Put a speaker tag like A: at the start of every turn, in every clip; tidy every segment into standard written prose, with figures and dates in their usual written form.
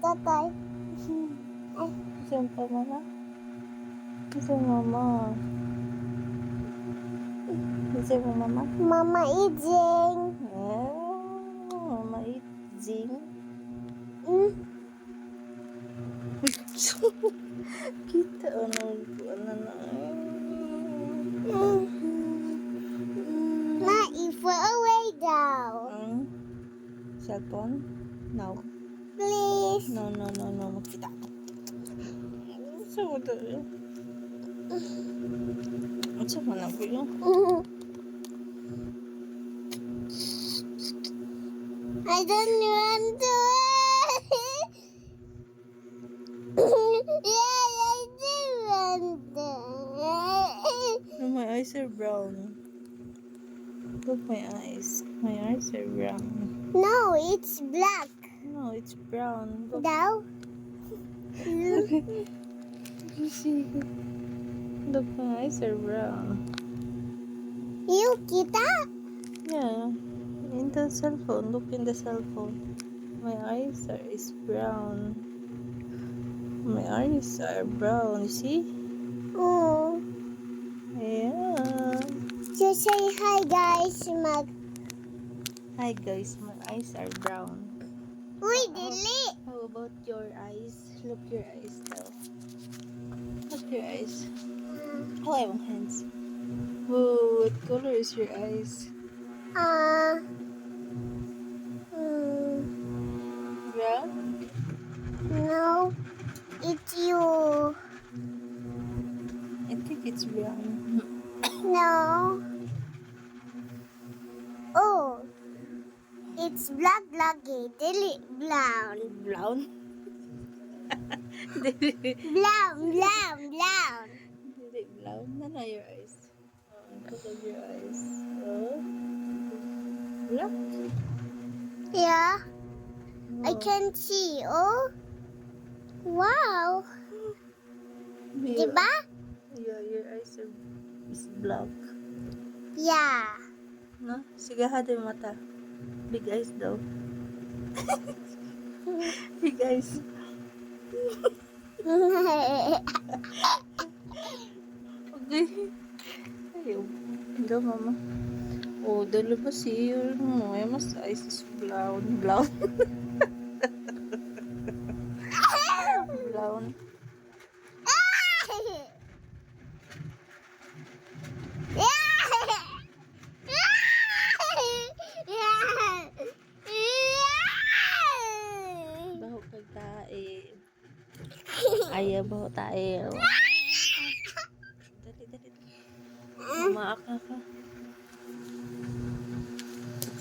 A: tatay. Ay,
B: Saan pa, mama? Saan, mama? Saan mo, mama?
A: Mama Ijing.
B: Mama Itzing. Kita, ano na.
A: Na, ifo away daw.
B: Cellphone? No.
A: Please.
B: No. Magkita. Saan mo tayo? Saan mo na po yun?
A: I don't want to. Yeah, I do want to.
B: No, my eyes are brown. Look, my eyes. My eyes are brown.
A: No, it's black.
B: No, it's brown. Look,
A: Daw.
B: you see. Look, my eyes are brown.
A: You kita?
B: Yeah. In the cell phone. Look in the cell phone. My eyes is brown. My eyes are brown. You see?
A: Oh.
B: Yeah.
A: Just say hi guys, Mag.
B: Hi guys, my eyes are brown.
A: Uy, dili.
B: How about your eyes? Look your eyes now. Look your eyes. Oh, I have hands. Whoa, what color is your eyes? Brown?
A: No, it's you.
B: I think it's brown.
A: No. Oh, it's black, dili, brown.
B: Brown?
A: Brown.
B: Brown? No, your eyes. Look at your eyes. Oh. Black?
A: Yeah, I
B: Oh.
A: can see. Oh, wow.
B: Your-
A: Diba?
B: Yeah, your eyes is black.
A: Yeah.
B: No? Sige, hada yung mata. Big eyes daw. Big eyes. Okay. Ayaw. Daw, mama. Oh, dala ba siya? No, ay mas eyes is brown. Brown. Brown. Baho kag tae. Ayaw baho tae. Dali. Maak na ka.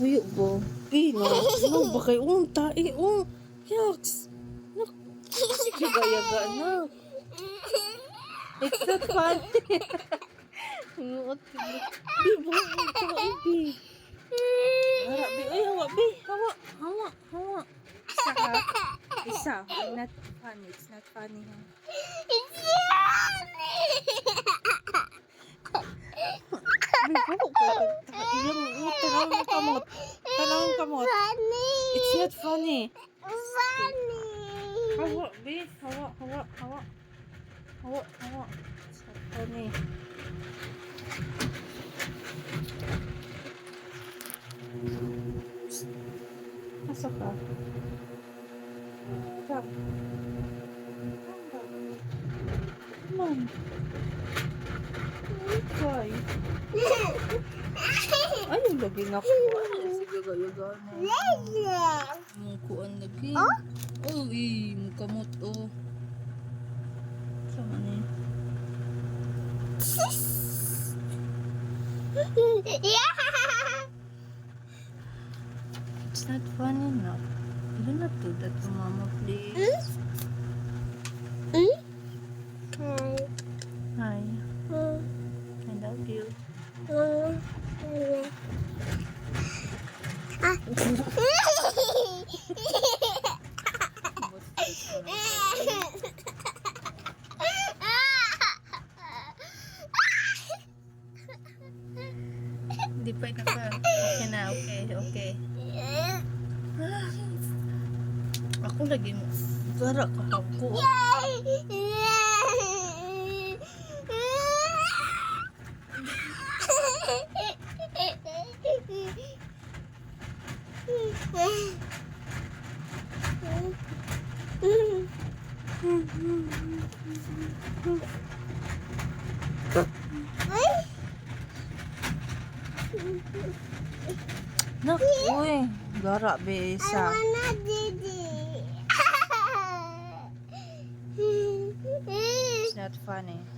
B: Uy, bo. No, ba kayo? Tae. Yucks. Sige, gayaga na. It's not funny. Nguot. Bi, bo. Kawain, bi. Harap, bi. Ay, hawa, bi. Hawa. Isa ha. Isa. Not funny. It's not funny, ha. Bi, bo. Tanawang kamot.
A: Funny.
B: It's not funny.
A: Funny.
B: Hawa, bi. Hawa. It's not funny. Asa ka? Come. Come on. Why? Ayaw lagi na kuha. Sige, gayaga na. Mungkuan lagi. Oh, mukamot, oh. Sama ni.
A: Yeah.
B: It's not funny enough. Do not do that to mama, please. Hi. I love you. Hindi pa ka. Okay na, okay. Ako lagi mo. Gara ka pagko. Nak, uy. Gara be
A: I
B: isa.
A: wanna didi.
B: It's not funny.